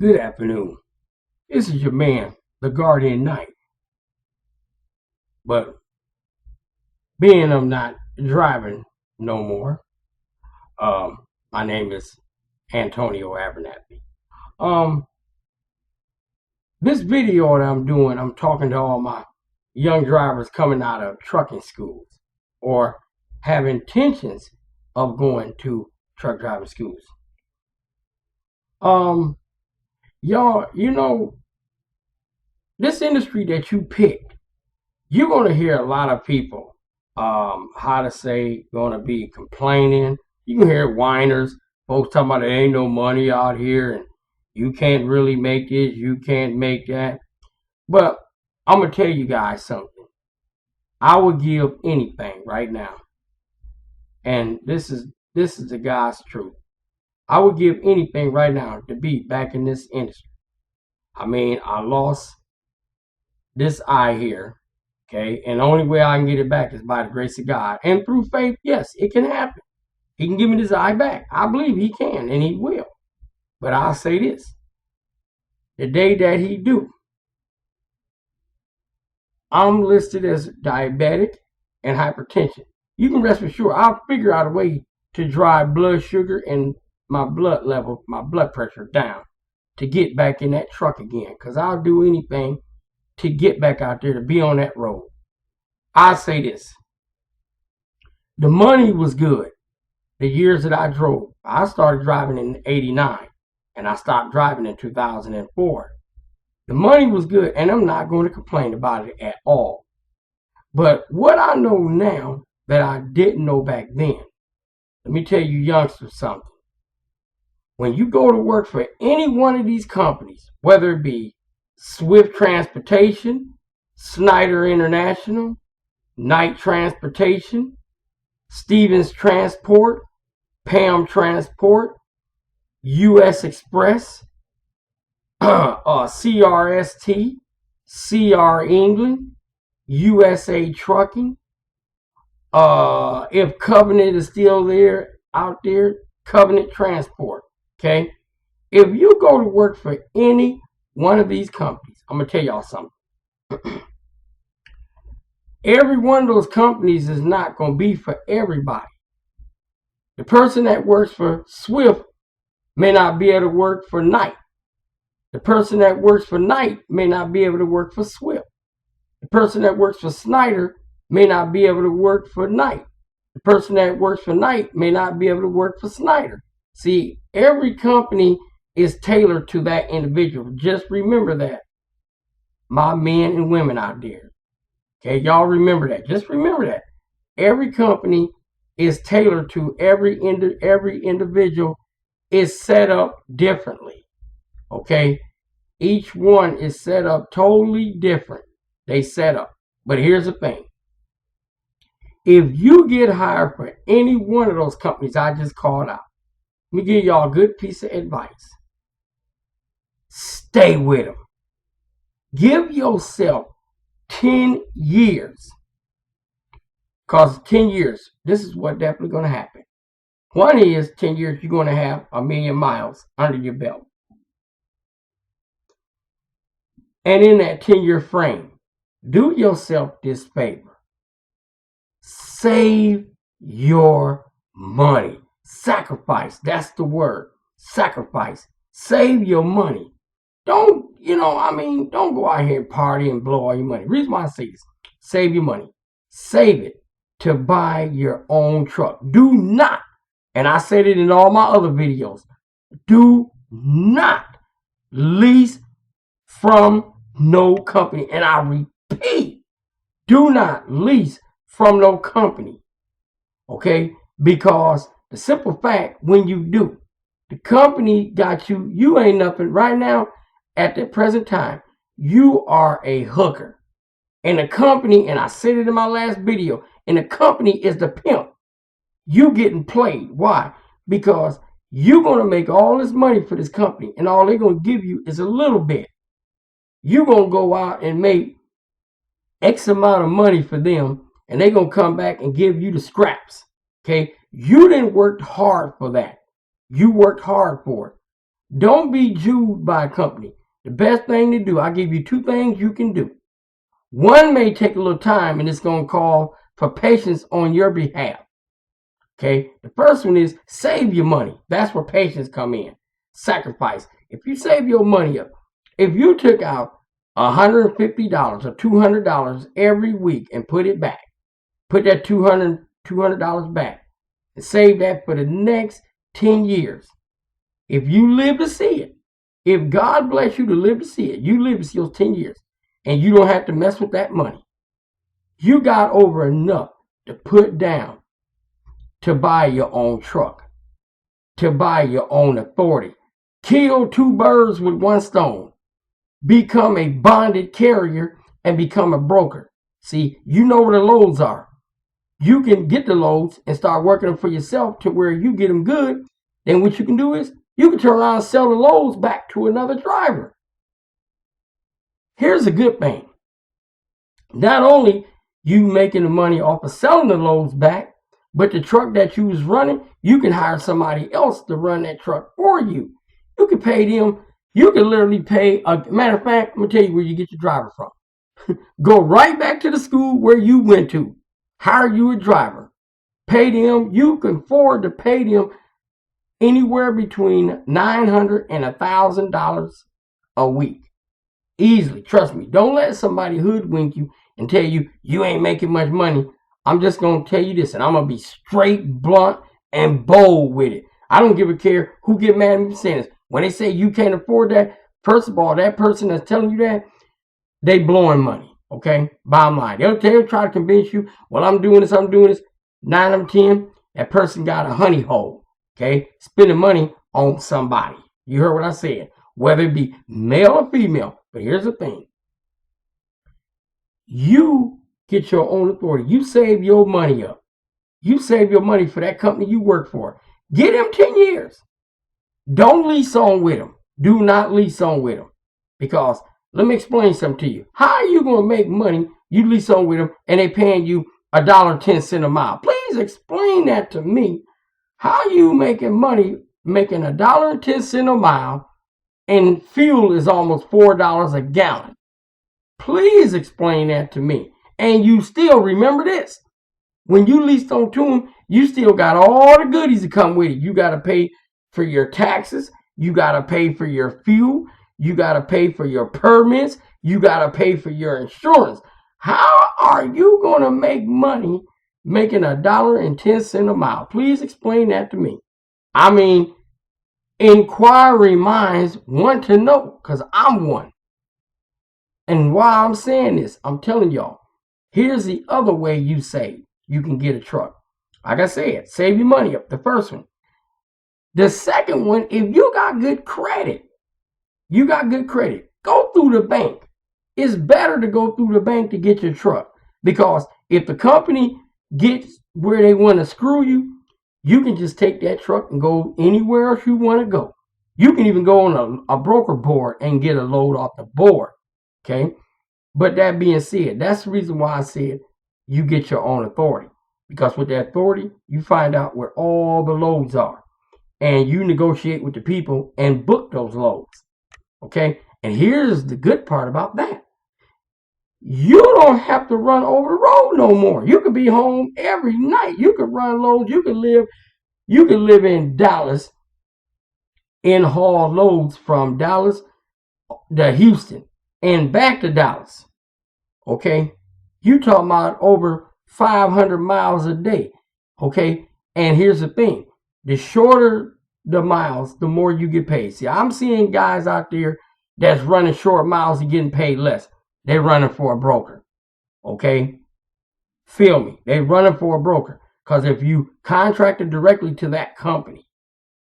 Good afternoon. This is your man, the Guardian Knight. But being I'm not driving no more, my name is Antonio Abernathy. Um, this video that I'm doing, I'm talking to all my young drivers coming out of trucking schools or have intentions of going to truck driving schools. Y'all, this industry that you picked, you're going to hear a lot of people, how to say, going to be complaining. You can hear whiners, folks talking about there ain't no money out here and you can't really make this, you can't make that. But I'm going to tell you guys something. I would give anything right now. And this is the God's truth. I would give anything right now to be back in this industry. I mean, I lost this eye here. Okay, and the only way I can get it back is by the grace of God. And through faith, yes, it can happen. He can give me this eye back. I believe he can, and he will. But I'll say this. The day that he do, I'm listed as diabetic and hypertension. You can rest assured I'll figure out a way to drive blood sugar and my blood level, my blood pressure down to get back in that truck again. Because I'll do anything to get back out there, to be on that road. I say this. The money was good. The years that I drove. I started driving in '89 and I stopped driving in 2004. The money was good and I'm not going to complain about it at all. But what I know now that I didn't know back then, let me tell you youngsters something. When you go to work for any one of these companies, whether it be Swift Transportation, Snyder International, Knight Transportation, Stevens Transport, Pam Transport, U.S. Express, CRST, CR England, USA Trucking, if Covenant is still out there, Covenant Transport, okay? If you go to work for any one of these companies, I'm going to tell y'all something. Every one of those companies is not going to be for everybody. The person that works for Swift may not be able to work for Knight. The person that works for Knight may not be able to work for Swift. The person that works for Snyder may not be able to work for Knight. The person that works for Knight may not be able to work for Snyder. See, every company is tailored to that individual. Just remember that. My men and women out there. Okay, y'all remember that. Just remember that. Every company is tailored to every individual is set up differently. Okay? Each one is set up totally different. They set up. But here's the thing. If you get hired for any one of those companies I just called out, let me give y'all a good piece of advice. Stay with them. Give yourself 10 years. Because 10 years, this is what definitely going to happen. One is 10 years, you're going to have 1,000,000 miles under your belt. And in that 10-year frame, do yourself this favor. Save your money. Sacrifice. That's the word. Sacrifice. Save your money. Don't go out here and party and blow all your money. The reason why I say this, save your money. Save it to buy your own truck. Do not, and I said it in all my other videos, do not lease from no company. And I repeat, do not lease from no company. Okay? Because the simple fact, when you do, the company got you, you ain't nothing right now. At the present time, you are a hooker. And the company, and I said it in my last video, and the company is the pimp. You getting played. Why? Because you're going to make all this money for this company, and all they're going to give you is a little bit. You're going to go out and make X amount of money for them, and they're going to come back and give you the scraps. Okay? You didn't work hard for that. You worked hard for it. Don't be jewed by a company. The best thing to do, I'll give you two things you can do. One may take a little time and it's going to call for patience on your behalf. Okay. The first one is save your money. That's where patience come in. Sacrifice. If you save your money up, if you took out $150 or $200 every week and put it back, put that $200 back and save that for the next 10 years. If you live to see it, if God bless you to live to see it, you live to see those 10 years and you don't have to mess with that money. You got over enough to put down to buy your own truck, to buy your own authority. Kill two birds with one stone. Become a bonded carrier and become a broker. See, you know where the loads are. You can get the loads and start working them for yourself to where you get them good. Then what you can do is you can turn around and sell the loads back to another driver. Here's a good thing. Not only you making the money off of selling the loads back, but the truck that you was running, you can hire somebody else to run that truck for you. You can pay them. You can literally pay. Matter of fact, I'm going to tell you where you get your driver from. Go right back to the school where you went to. Hire you a driver. Pay them. You can afford to pay them anywhere between $900 and $1,000 a week. Easily. Trust me. Don't let somebody hoodwink you and tell you you ain't making much money. I'm just going to tell you this, and I'm going to be straight, blunt, and bold with it. I don't give a care who get mad at me for saying this. When they say you can't afford that, first of all, that person that's telling you that, they blowing money, okay? Bottom line. They'll try to convince you, well, I'm doing this. 9 out of 10, that person got a honey hole, okay? Spending money on somebody. You heard what I said. Whether it be male or female. But here's the thing. You get your own authority. You save your money up. You save your money for that company you work for. Get them 10 years. Don't lease on with them. Do not lease on with them. Because let me explain something to you. How are you going to make money? You lease on with them and they paying you $1.10 a mile. Please explain that to me. How are you making money making $1.10 a mile and fuel is almost $4 a gallon? Please explain that to me. And you still remember this. When you leased on to them, you still got all the goodies that come with it. You got to pay for your taxes. You got to pay for your fuel. You got to pay for your permits. You got to pay for your insurance. How are you going to make money making $1.10 a mile? Please explain that to me. I mean, inquiring minds want to know because I'm one. And while I'm saying this, I'm telling y'all, here's the other way you save. You can get a truck. Like I said, save your money up. The first one. The second one, if you got good credit, go through the bank. It's better to go through the bank to get your truck. Because if the company gets where they want to screw you, you can just take that truck and go anywhere else you want to go. You can even go on a broker board and get a load off the board. Okay? But that being said, that's the reason why I said you get your own authority. Because with that authority, you find out where all the loads are. And you negotiate with the people and book those loads. Okay? And here's the good part about that. You don't have to run over the road no more. You could be home every night. You could run loads. You could live in Dallas and haul loads from Dallas to Houston and back to Dallas. Okay? You talking about over 500 miles a day. Okay? And here's the thing. The shorter the miles, the more you get paid. See, I'm seeing guys out there that's running short miles and getting paid less. They're running for a broker. Okay? Feel me. They're running for a broker. Because if you contracted directly to that company,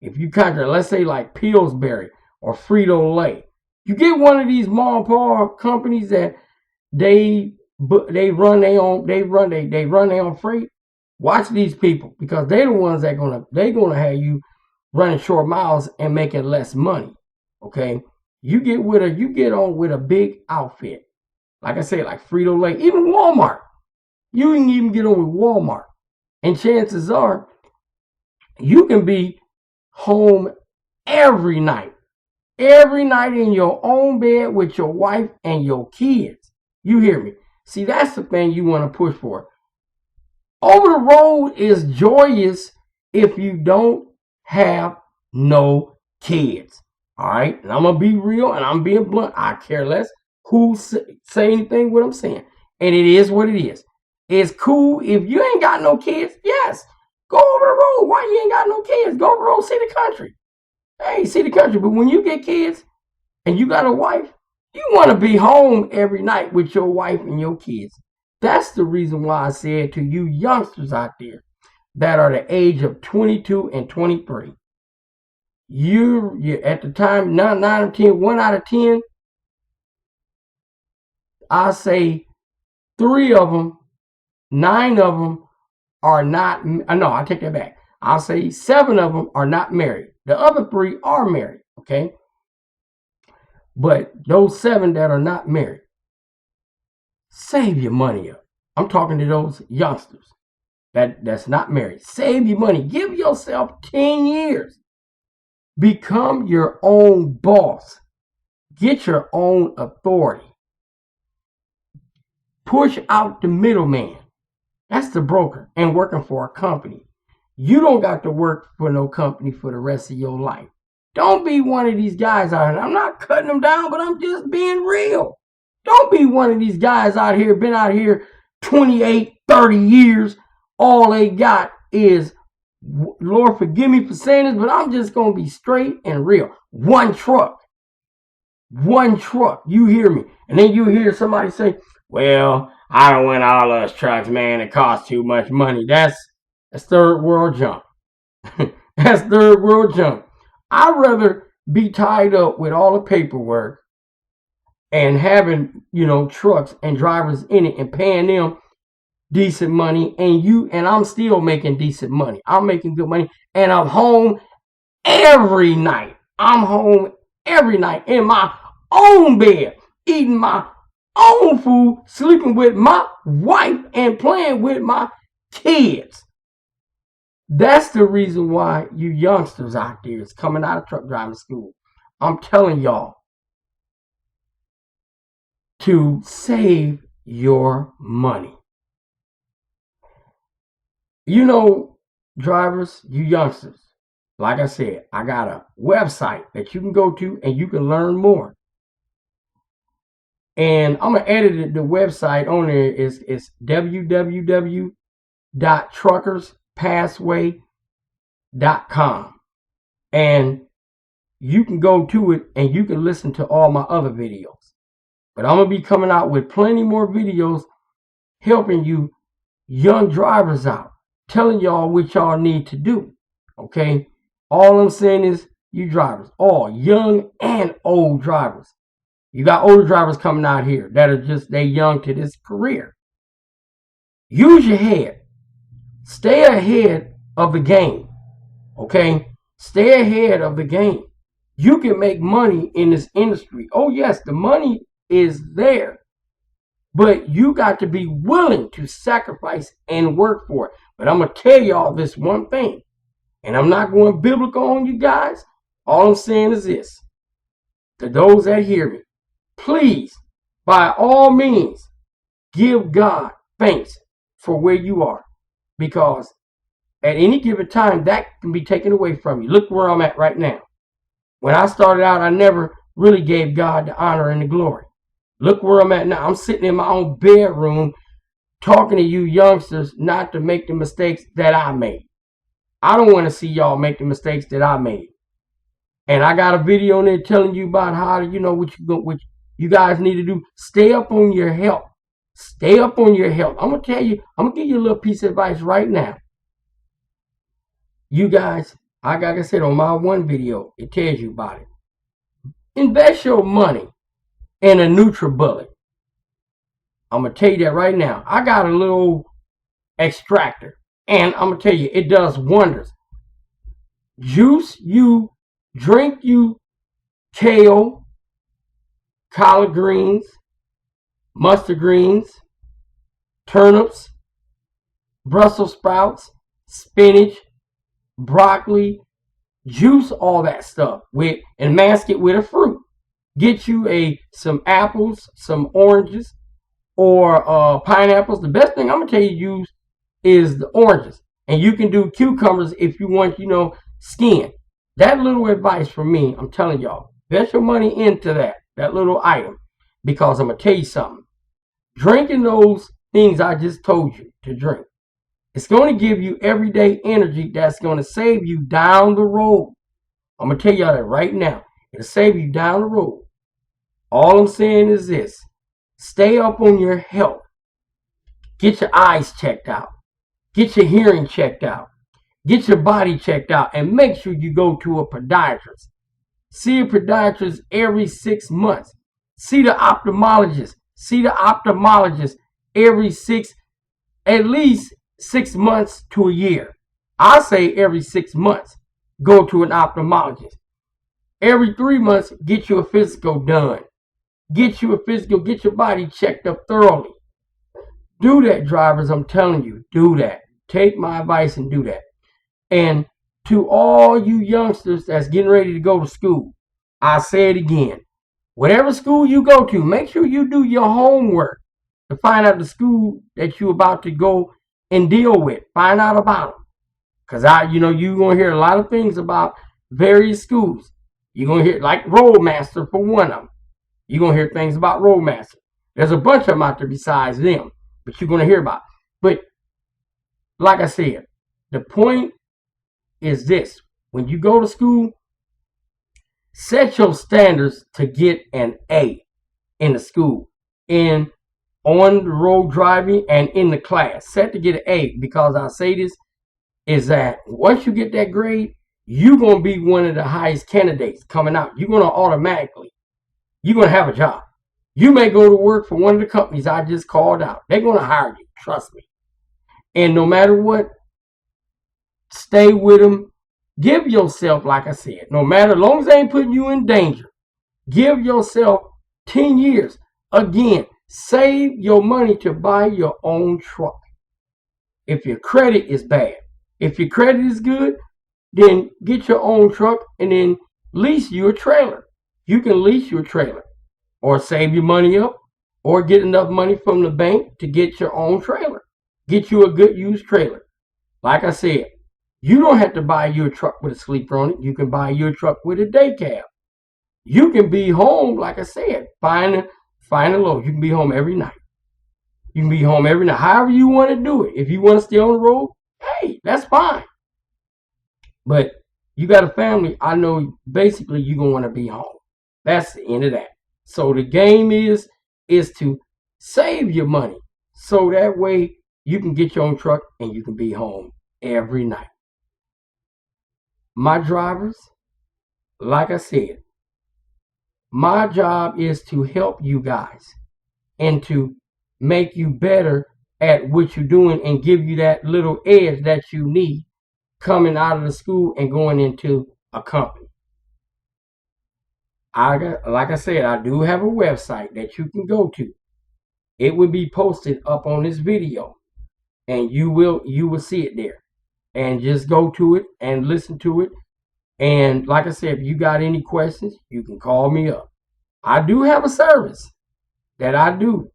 if you contract, let's say like Pillsbury or Frito-Lay, you get one of these mom and pop companies that they run their own freight. Watch these people because they're the ones that gonna have you running short miles and making less money. Okay, you get on with a big outfit, like I said, like Frito-Lay, even Walmart. You can even get on with Walmart, and chances are you can be home every night every night in your own bed with your wife and your kids. You hear me? See, that's the thing you want to push for. Over the road is joyous if you don't have no kids. All right, and I'm gonna be real and I'm being blunt. I care less who say anything what I'm saying, and it is what it is. It's cool if you ain't got no kids. Yes, go over the road. Why you ain't got no kids? Go over the road, see the country. Hey, see the country. But when you get kids and you got a wife, you want to be home every night with your wife and your kids. That's the reason why I said to you youngsters out there that are the age of 22 and 23, you're at the time, 9 out of 10, 1 out of 10, I say 3 of them, 9 of them are not, no, I take that back. I'll say 7 of them are not married. The other 3 are married, okay? But those 7 that are not married, save your money up. I'm talking to those youngsters that's not married. Save your money. Give yourself 10 years. Become your own boss. Get your own authority. Push out the middleman. That's the broker and working for a company. You don't got to work for no company for the rest of your life. Don't be one of these guys out here. I'm not cutting them down, but I'm just being real. Don't be one of these guys out here, been out here 28, 30 years. All they got is, Lord forgive me for saying this, but I'm just going to be straight and real. One truck. One truck. You hear me? And then you hear somebody say, well, I don't want all those trucks, man. It costs too much money. That's third world junk. That's third world junk. I'd rather be tied up with all the paperwork and having, trucks and drivers in it and paying them decent money, and I'm still making decent money. I'm making good money, and I'm home every night. I'm home every night in my own bed, eating my own food, sleeping with my wife, and playing with my kids. That's the reason why you youngsters out there is coming out of truck driving school. I'm telling y'all to save your money. Drivers, you youngsters, like I said, I got a website that you can go to and you can learn more. And I'm going to edit the website on there. It's www.truckerspathway.com. And you can go to it and you can listen to all my other videos. But I'm going to be coming out with plenty more videos helping you young drivers out, telling y'all what y'all need to do. Okay? All I'm saying is you drivers, all young and old drivers. You got older drivers coming out here that are they young to this career. Use your head. Stay ahead of the game. Okay? Stay ahead of the game. You can make money in this industry. Oh yes, the money is there. But you got to be willing to sacrifice and work for it. But I'm going to tell y'all this one thing. And I'm not going biblical on you guys. All I'm saying is this. To those that hear me, please, by all means, give God thanks for where you are. Because at any given time, that can be taken away from you. Look where I'm at right now. When I started out, I never really gave God the honor and the glory. Look where I'm at now. I'm sitting in my own bedroom talking to you youngsters not to make the mistakes that I made. I don't want to see y'all make the mistakes that I made. And I got a video on there telling you about how to, what you guys need to do. Stay up on your health. Stay up on your health. I'm going to tell you, I'm going to give you a little piece of advice right now. You guys, like I said on my one video, it tells you about it. Invest your money in a NutriBullet. I'm going to tell you that right now. I got a little extractor. And I'm going to tell you, it does wonders. Juice you, drink you kale, collard greens, mustard greens, turnips, Brussels sprouts, spinach, broccoli, Juice all that stuff with and mask it with a fruit. Get you some apples, some oranges, or pineapples. The best thing I'm gonna tell you to use is the oranges, and you can do cucumbers if you want, skin. That little advice from me, I'm telling y'all, bet your money into that little item, because I'm gonna tell you something. Drinking those things I just told you to drink, it's going to give you everyday energy that's going to save you down the road. I'm going to tell y'all that right now. It'll save you down the road. All I'm saying is this: stay up on your health. Get your eyes checked out. Get your hearing checked out. Get your body checked out. And make sure you go to a podiatrist. See a podiatrist every 6 months. See the ophthalmologist. See the ophthalmologist at least 6 months to a year. I say every 6 months, go to an ophthalmologist. Every 3 months, get you a physical done. Get you a physical, get your body checked up thoroughly. Do that, drivers. I'm telling you, do that. Take my advice and do that. And to all you youngsters that's getting ready to go to school, I say it again. Whatever school you go to, make sure you do your homework to find out the school that you're about to go and deal with. Find out about them. Because you're going to hear a lot of things about various schools. You're going to hear, like Roadmaster for one of them. You're going to hear things about Roadmaster. There's a bunch of them out there besides them, but you're going to hear about. But like I said, the point is this: when you go to school, set your standards to get an A in the school, in on the road driving, and in the class. Set to get an A, because I say this is that once you get that grade, you're going to be one of the highest candidates coming out. You're going to have a job. You may go to work for one of the companies I just called out. They're going to hire you. Trust me. And no matter what, stay with them. Give yourself, like I said, no matter, as long as they ain't putting you in danger, give yourself 10 years. Again, save your money to buy your own truck. If your credit is bad, if your credit is good, then get your own truck and then lease you a trailer. You can lease your trailer, or save your money up, or get enough money from the bank to get your own trailer. Get you a good used trailer. Like I said, you don't have to buy your truck with a sleeper on it. You can buy your truck with a day cab. You can be home, like I said, find a load. You can be home every night. You can be home every night. However you want to do it. If you want to stay on the road, hey, that's fine. But you got a family, I know basically you're going to want to be home. That's the end of that. So the game is to save your money, so that way you can get your own truck and you can be home every night. My drivers, like I said, my job is to help you guys and to make you better at what you're doing and give you that little edge that you need coming out of the school and going into a company. Like I said, I do have a website that you can go to. It will be posted up on this video, and you will see it there. And just go to it and listen to it. And like I said, if you got any questions, you can call me up. I do have a service that I do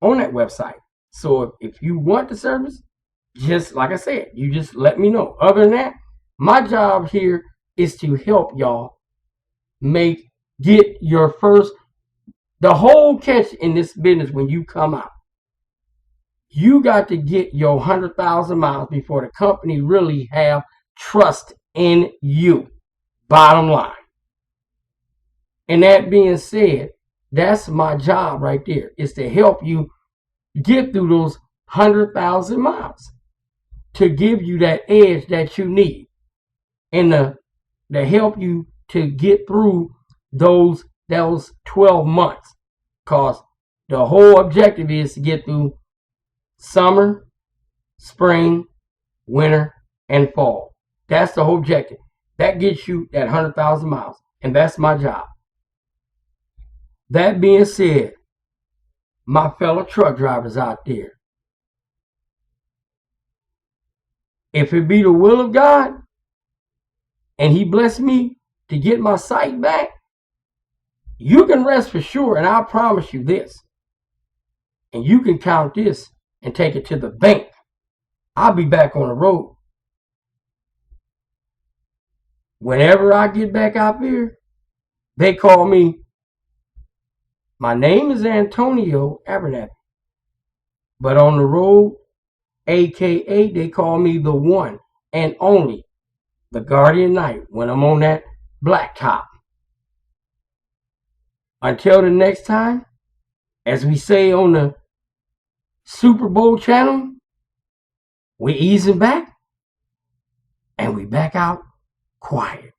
on that website. So if you want the service, just like I said, you just let me know. Other than that, my job here is to help y'all get your first, the whole catch in this business. When you come out, you got to get your 100,000 miles before the company really have trust in you. Bottom line. And that being said, that's my job right there, is to help you get through those 100,000 miles, to give you that edge that you need, and to help you to get through those 12 months. Because the whole objective is to get through summer, spring, winter, and fall. That's the whole objective. That gets you that 100,000 miles. And that's my job. That being said, my fellow truck drivers out there, if it be the will of God, and he blessed me to get my sight back, you can rest for sure, and I'll promise you this, and you can count this and take it to the bank. I'll be back on the road. Whenever I get back out there, they call me, my name is Antonio Abernathy, but on the road, AKA, they call me the one and only, the guardian knight when I'm on that blacktop. Until the next time, as we say on the Super Bowl channel, we easing back and we back out quiet.